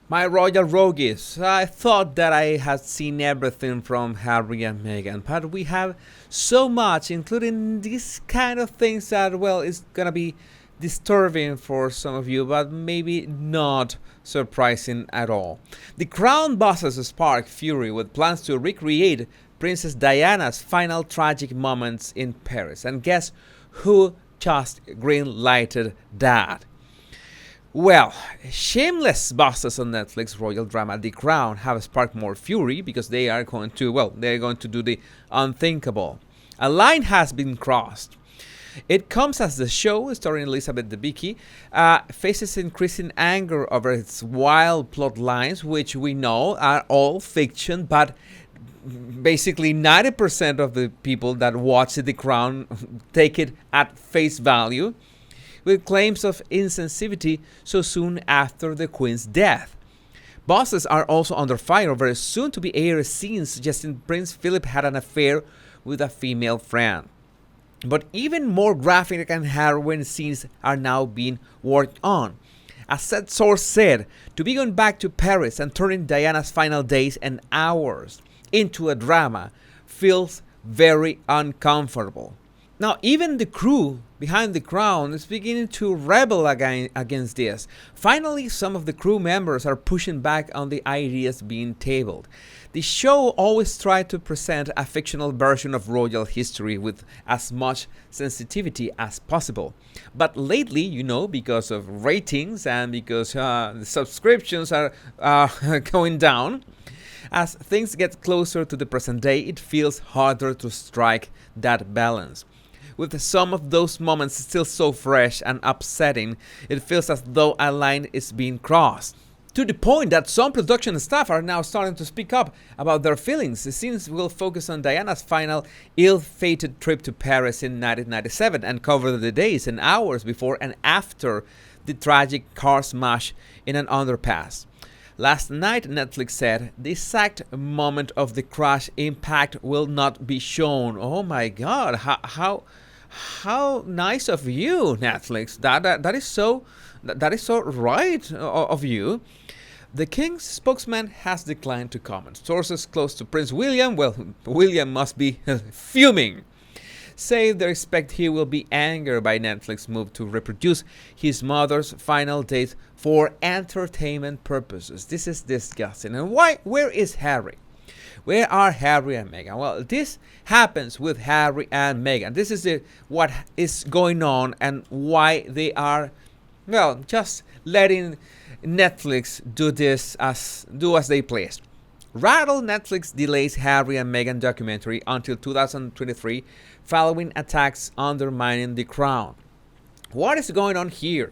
My royal rogues, I thought that I had seen everything from Harry and Meghan, but we have so much, including these kind of things that, well, it's gonna be disturbing for some of you, but maybe not surprising at all. The crown bosses spark fury with plans to recreate Princess Diana's final tragic moments in Paris. And guess who just green lighted that? Well, shameless bosses on Netflix royal drama The Crown have sparked more fury because they're going to do the unthinkable. A line has been crossed. It comes as the show, starring Elizabeth Debicki, faces increasing anger over its wild plot lines, which we know are all fiction, but basically 90% of the people that watch The Crown take it at face value, with claims of insensitivity so soon after the Queen's death. Bosses are also under fire over a soon-to-be aired scene suggesting Prince Philip had an affair with a female friend. But even more graphic and harrowing scenes are now being worked on. A said source said, to be going back to Paris and turning Diana's final days and hours into a drama feels very uncomfortable. Now, even the crew behind The Crown is beginning to rebel against this. Finally, some of the crew members are pushing back on the ideas being tabled. The show always tried to present a fictional version of royal history with as much sensitivity as possible. But lately, because of ratings and because the subscriptions are going down, as things get closer to the present day, it feels harder to strike that balance. With some of those moments still so fresh and upsetting, it feels as though a line is being crossed. To the point that some production staff are now starting to speak up about their feelings. The scenes will focus on Diana's final ill-fated trip to Paris in 1997 and cover the days and hours before and after the tragic car smash in an underpass. Last night, Netflix said the exact moment of the crash impact will not be shown. Oh my God! How nice of you, Netflix. That is so right of you. The King's spokesman has declined to comment. Sources close to Prince William, William must be fuming, say they expect he will be angered by Netflix's move to reproduce his mother's final days for entertainment purposes. This is disgusting. And why? Where is Harry? Where are Harry and Meghan? Well, this happens with Harry and Meghan. This is what is going on and why they are, just letting Netflix do as they please. Rattle Netflix delays Harry and Meghan documentary until 2023 following attacks undermining the crown. What is going on here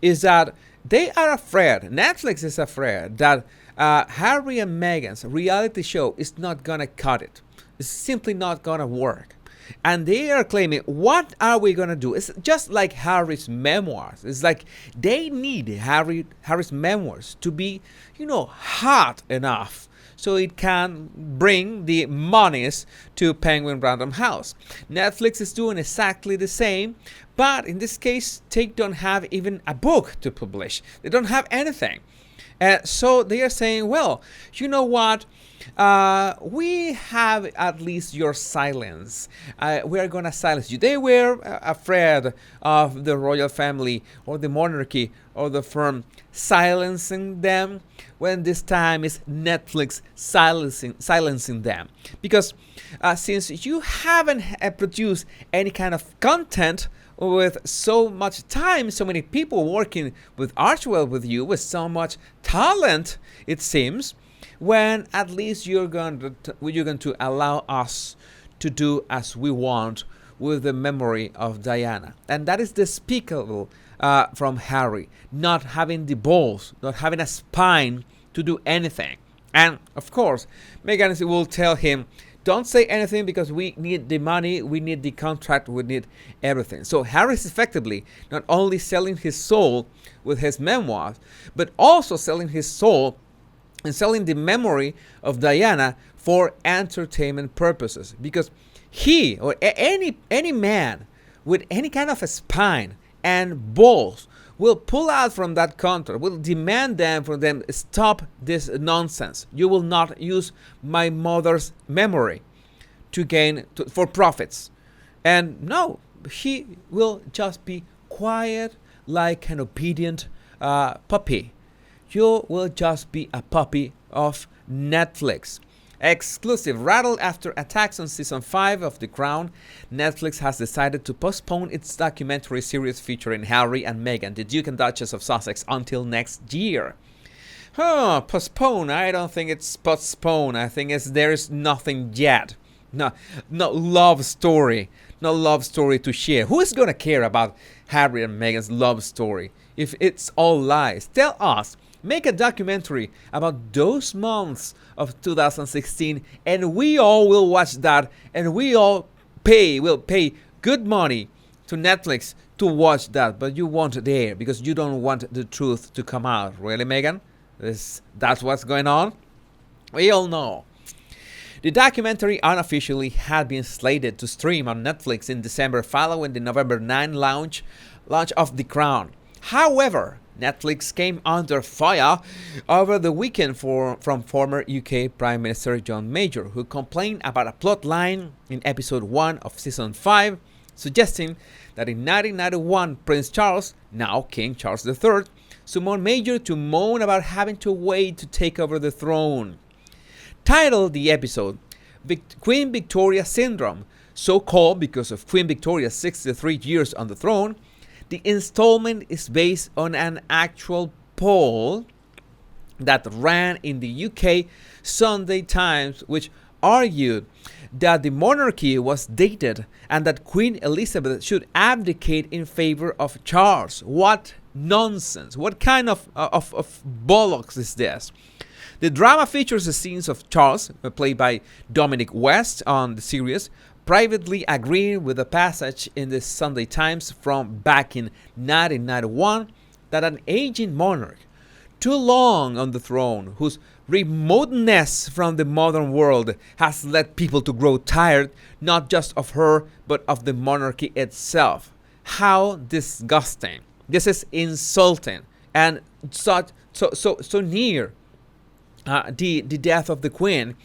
is that they are afraid, Netflix is afraid that Harry and Meghan's reality show is not gonna cut it. It's simply not gonna work. And they are claiming, what are we gonna do? It's just like Harry's memoirs. It's like they need Harry's memoirs to be, hot enough so it can bring the monies to Penguin Random House. Netflix is doing exactly the same, but in this case, they don't have even a book to publish. They don't have anything. So they are saying, well, you know what? We have at least your silence. We are going to silence you. They were afraid of the royal family or the monarchy or the firm silencing them, when this time is Netflix silencing them. Because since you haven't produced any kind of content with so much time, so many people working with Archwell with you, with so much talent, it seems, when at least you're going to allow us to do as we want with the memory of Diana. And that is despicable from Harry, not having the balls, not having a spine to do anything. And of course, Meghan will tell him, don't say anything because we need the money, we need the contract, we need everything. So Harry is effectively not only selling his soul with his memoirs, but also selling his soul and selling the memory of Diana for entertainment purposes. Because he or any man with any kind of a spine and balls will pull out from that contract, will demand them from them, stop this nonsense. You will not use my mother's memory to gain for profits. And no, he will just be quiet like an obedient puppy. You will just be a puppy of Netflix. Exclusive. Rattled after attacks on season 5 of The Crown, Netflix has decided to postpone its documentary series featuring Harry and Meghan, the Duke and Duchess of Sussex, until next year. Postpone. I don't think it's postpone. I think there's nothing yet. No love story. No love story to share. Who is going to care about Harry and Meghan's love story if it's all lies? Tell us. Make a documentary about those months of 2016, and we all will watch that, and we all will pay good money to Netflix to watch that. But you won't dare because you don't want the truth to come out. Really, Meghan? That's what's going on? We all know. The documentary unofficially had been slated to stream on Netflix in December following the November 9 launch of The Crown. However, Netflix came under fire over the weekend from former UK Prime Minister John Major, who complained about a plot line in episode 1 of season 5, suggesting that in 1991 Prince Charles, now King Charles III, summoned Major to moan about having to wait to take over the throne. Titled the episode Queen Victoria Syndrome, so called because of Queen Victoria's 63 years on the throne, the installment is based on an actual poll that ran in the UK Sunday Times, which argued that the monarchy was dated and that Queen Elizabeth should abdicate in favor of Charles. What nonsense! What kind of bollocks is this? The drama features the scenes of Charles, played by Dominic West on the series, privately agreeing with a passage in the Sunday Times from back in 1991 that an aging monarch, too long on the throne, whose remoteness from the modern world has led people to grow tired not just of her but of the monarchy itself. How disgusting. This is insulting and so near the death of the Queen,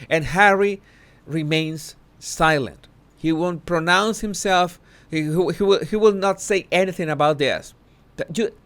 and Harry remains silent. He won't pronounce himself. He will not say anything about this.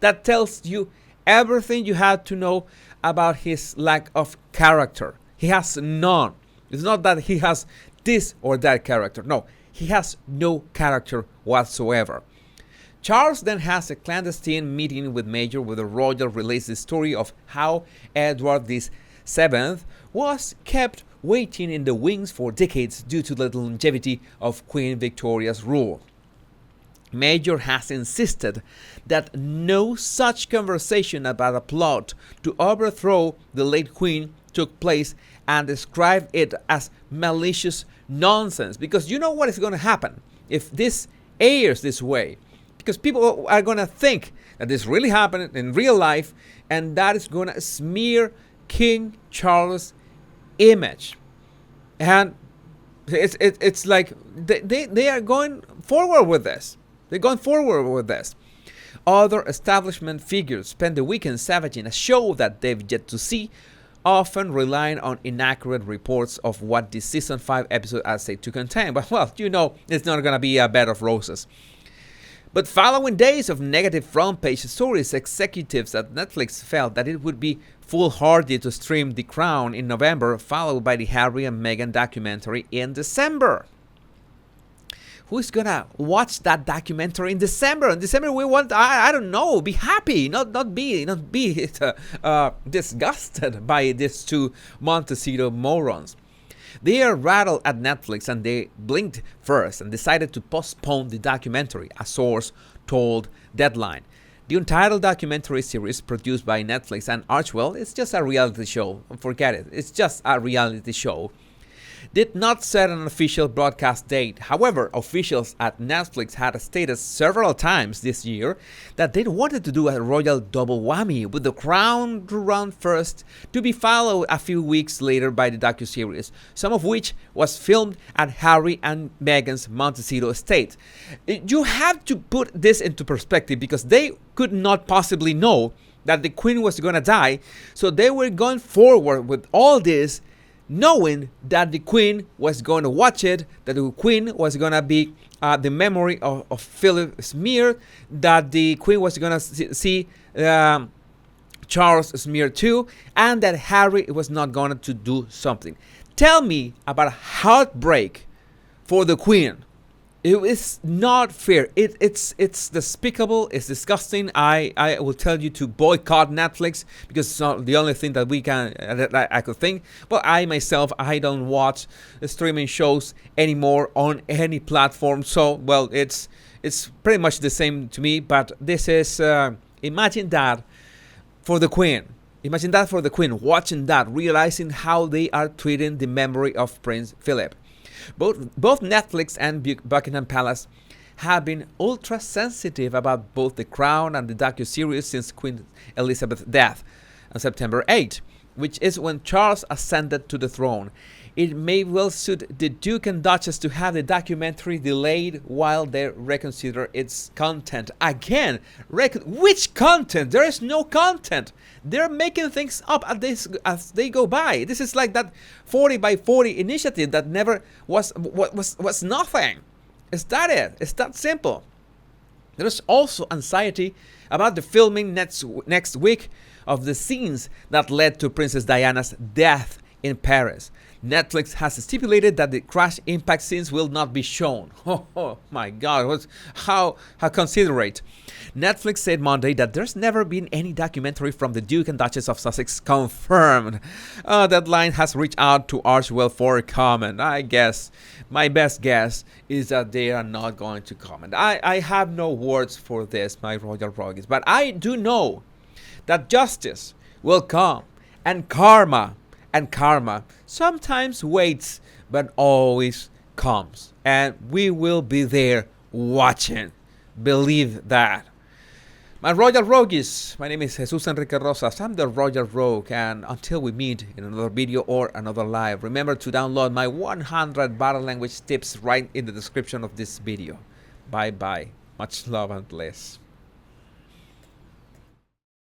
That tells you everything you had to know about his lack of character. He has none. It's not that he has this or that character. No, he has no character whatsoever. Charles then has a clandestine meeting with Major, where the royal relates the story of how Edward VII was kept waiting in the wings for decades due to the longevity of Queen Victoria's rule. Major has insisted that no such conversation about a plot to overthrow the late Queen took place, and described it as malicious nonsense. Because you know what is going to happen if this airs this way? Because people are going to think that this really happened in real life, and that is going to smear King Charles' image. And it's like they are going forward with this. They're going forward with this. Other establishment figures spend the weekend savaging a show that they've yet to see, often relying on inaccurate reports of what the season 5 episode are said to contain. But well, you know, it's not going to be a bed of roses. But following days of negative front page stories, executives at Netflix felt that it would be foolhardy to stream The Crown in November, followed by the Harry and Meghan documentary in December. Who's gonna watch that documentary in December? In December we want, I don't know, be happy, not be disgusted by these two Montecito morons. They are rattled at Netflix, and they blinked first and decided to postpone the documentary, a source told Deadline. The untitled documentary series produced by Netflix and Archwell is just a reality show. Forget it. It's just a reality show. did not set an official broadcast date. However, officials at Netflix had stated several times this year that they wanted to do a royal double whammy, with The Crown to run first, to be followed a few weeks later by the docuseries, some of which was filmed at Harry and Meghan's Montecito estate. You have to put this into perspective, because they could not possibly know that the Queen was going to die, so they were going forward with all this knowing that the Queen was going to watch it, that the Queen was going to be the memory of Philip smeared, that the Queen was going to see Charles smeared too, and that Harry was not going to do something. Tell me about a heartbreak for the Queen. It is not fair. It's despicable. It's disgusting. I will tell you to boycott Netflix, because it's not the only thing that I could think. But I myself, I don't watch streaming shows anymore on any platform. So, well, it's pretty much the same to me. But this is imagine that for the Queen. Imagine that for the Queen, watching that, realizing how they are treating the memory of Prince Philip. Both Netflix and Buckingham Palace have been ultra sensitive about both The Crown and the docuseries since Queen Elizabeth's death on September 8, which is when Charles ascended to the throne. It may well suit the Duke and Duchess to have the documentary delayed while they reconsider its content. Again, which content? There is no content. They're making things up as they go by. This is like that 40 by 40 initiative that never was nothing. Is that it? It's that simple. There's also anxiety about the filming next week of the scenes that led to Princess Diana's death in Paris. Netflix has stipulated that the crash impact scenes will not be shown. Oh my God, how considerate. Netflix said Monday that there's never been any documentary from the Duke and Duchess of Sussex confirmed. Deadline has reached out to Archewell for a comment. I guess, my best guess is that they are not going to comment. I have no words for this, my royal rogues, but I do know that justice will come, and karma sometimes waits but always comes, and we will be there watching. Believe that. My royal rogues, my name is Jesus Enrique Rosas. I'm the royal rogue, and until we meet in another video or another live, remember to download my 100 body language tips right in the description of this video. Bye bye. Much love and bliss.